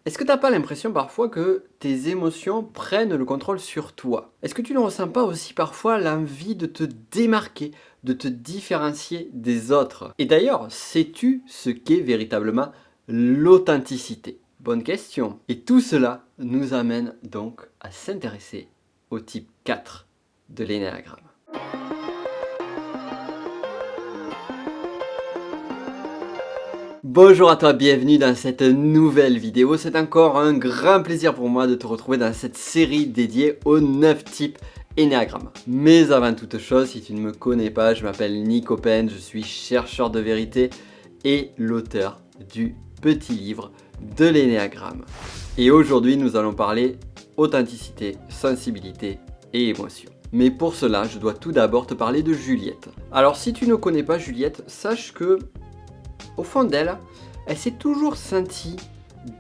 Est-ce que t'as pas l'impression parfois que tes émotions prennent le contrôle sur toi? Est-ce que tu ne ressens pas aussi parfois l'envie de te démarquer, de te différencier des autres? Et d'ailleurs, sais-tu ce qu'est véritablement l'authenticité? Bonne question. Et tout cela nous amène donc à s'intéresser au type 4 de l'énéagramme. Bonjour à toi, bienvenue dans cette nouvelle vidéo. C'est encore un grand plaisir pour moi de te retrouver dans cette série dédiée aux 9 types Enneagram. Mais avant toute chose, si tu ne me connais pas, je m'appelle Nick Open, je suis chercheur de vérité et l'auteur du petit livre de l'Enneagramme. Et aujourd'hui, nous allons parler authenticité, sensibilité et émotion. Mais pour cela, je dois tout d'abord te parler de Juliette. Alors si tu ne connais pas Juliette, sache que au fond d'elle, elle s'est toujours sentie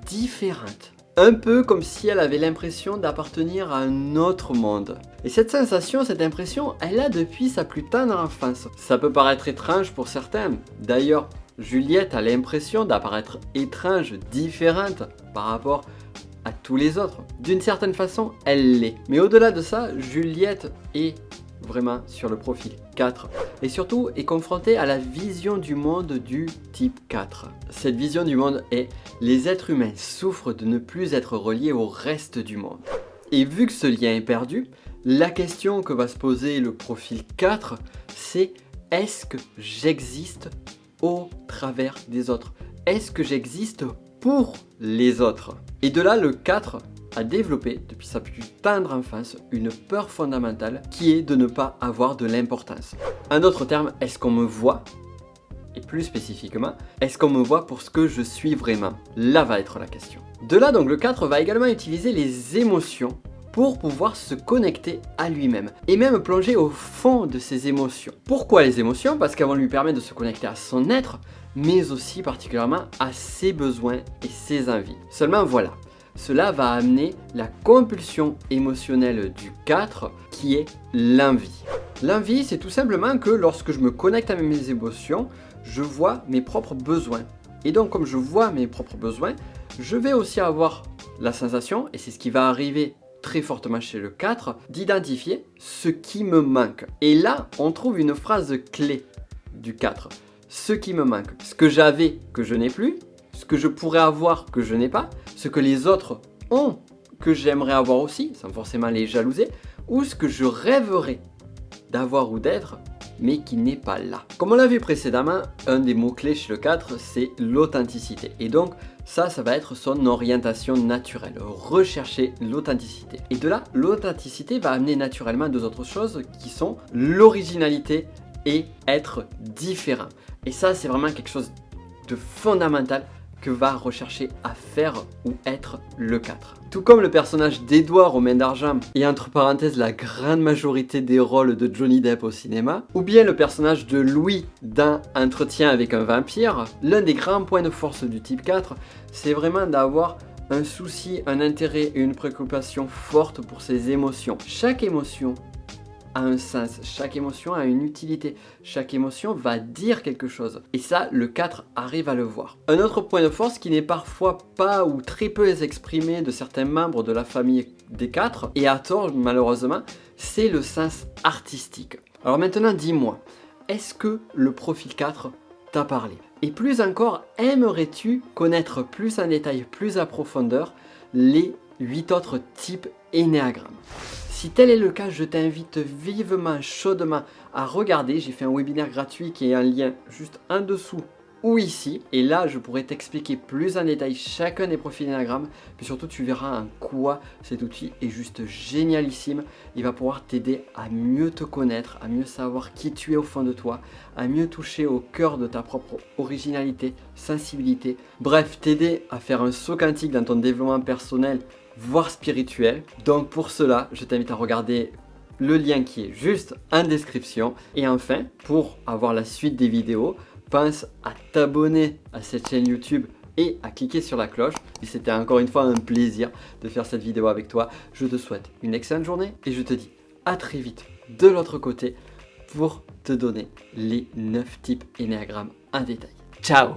différente. Un peu comme si elle avait l'impression d'appartenir à un autre monde. Et cette sensation, cette impression, elle l'a depuis sa plus tendre enfance. Ça peut paraître étrange pour certains. D'ailleurs, Juliette a l'impression d'apparaître étrange, différente par rapport à tous les autres. D'une certaine façon, elle l'est. Mais au-delà de ça, Juliette est vraiment sur le profil 4 et surtout est confrontée à la vision du monde du type 4. Cette vision du monde est: les êtres humains souffrent de ne plus être reliés au reste du monde. Et vu que ce lien est perdu, la question que va se poser le profil 4, c'est: est-ce que j'existe au travers des autres? Est-ce que j'existe pour les autres? Et de là, le 4 a développé, depuis sa plus tendre enfance, une peur fondamentale qui est de ne pas avoir de l'importance. En d'autres termes, est-ce qu'on me voit? Et plus spécifiquement, est-ce qu'on me voit pour ce que je suis vraiment? Là va être la question. De là donc, le 4 va également utiliser les émotions pour pouvoir se connecter à lui-même et même plonger au fond de ses émotions. Pourquoi les émotions? Parce qu'elles vont lui permettre de se connecter à son être, mais aussi particulièrement à ses besoins et ses envies. Seulement voilà, cela va amener la compulsion émotionnelle du 4 qui est l'envie. L'envie, c'est tout simplement que lorsque je me connecte à mes émotions, je vois mes propres besoins. Et donc comme je vois mes propres besoins, je vais aussi avoir la sensation, et c'est ce qui va arriver très fortement chez le 4, d'identifier ce qui me manque. Et là, on trouve une phrase clé du 4. Ce qui me manque, ce que j'avais que je n'ai plus, ce que je pourrais avoir que je n'ai pas, ce que les autres ont que j'aimerais avoir aussi, sans forcément les jalouser, ou ce que je rêverais d'avoir ou d'être, mais qui n'est pas là. Comme on l'a vu précédemment, un des mots-clés chez le 4, c'est l'authenticité. Et donc, ça va être son orientation naturelle, rechercher l'authenticité. Et de là, l'authenticité va amener naturellement deux autres choses qui sont l'originalité et être différent. Et ça, c'est vraiment quelque chose de fondamental que va rechercher à faire ou être le 4. Tout comme le personnage d'Edouard aux mains d'argent et entre parenthèses la grande majorité des rôles de Johnny Depp au cinéma, ou bien le personnage de Louis dans Entretien avec un vampire, l'un des grands points de force du type 4, c'est vraiment d'avoir un souci, un intérêt et une préoccupation forte pour ses émotions. Chaque émotion a un sens, chaque émotion a une utilité, chaque émotion va dire quelque chose. Et ça, le 4 arrive à le voir. Un autre point de force qui n'est parfois pas ou très peu exprimé de certains membres de la famille des 4, et à tort malheureusement, c'est le sens artistique. Alors maintenant, dis-moi, est-ce que le profil 4 t'a parlé? Et plus encore, aimerais-tu connaître plus en détail, plus à profondeur, les 8 autres types Enneagram? Si tel est le cas, je t'invite vivement, chaudement à regarder. J'ai fait un webinaire gratuit qui est en lien juste en dessous ou ici. Et là, je pourrais t'expliquer plus en détail chacun des profils Enneagram. Puis surtout, tu verras en quoi cet outil est juste génialissime. Il va pouvoir t'aider à mieux te connaître, à mieux savoir qui tu es au fond de toi, à mieux toucher au cœur de ta propre originalité, sensibilité. Bref, t'aider à faire un saut quantique dans ton développement personnel, voire spirituel. Donc pour cela, je t'invite à regarder le lien qui est juste en description. Et enfin, pour avoir la suite des vidéos, pense à t'abonner à cette chaîne YouTube et à cliquer sur la cloche. Et c'était encore une fois un plaisir de faire cette vidéo avec toi. Je te souhaite une excellente journée et je te dis à très vite de l'autre côté pour te donner les 9 types Enneagram en détail. Ciao!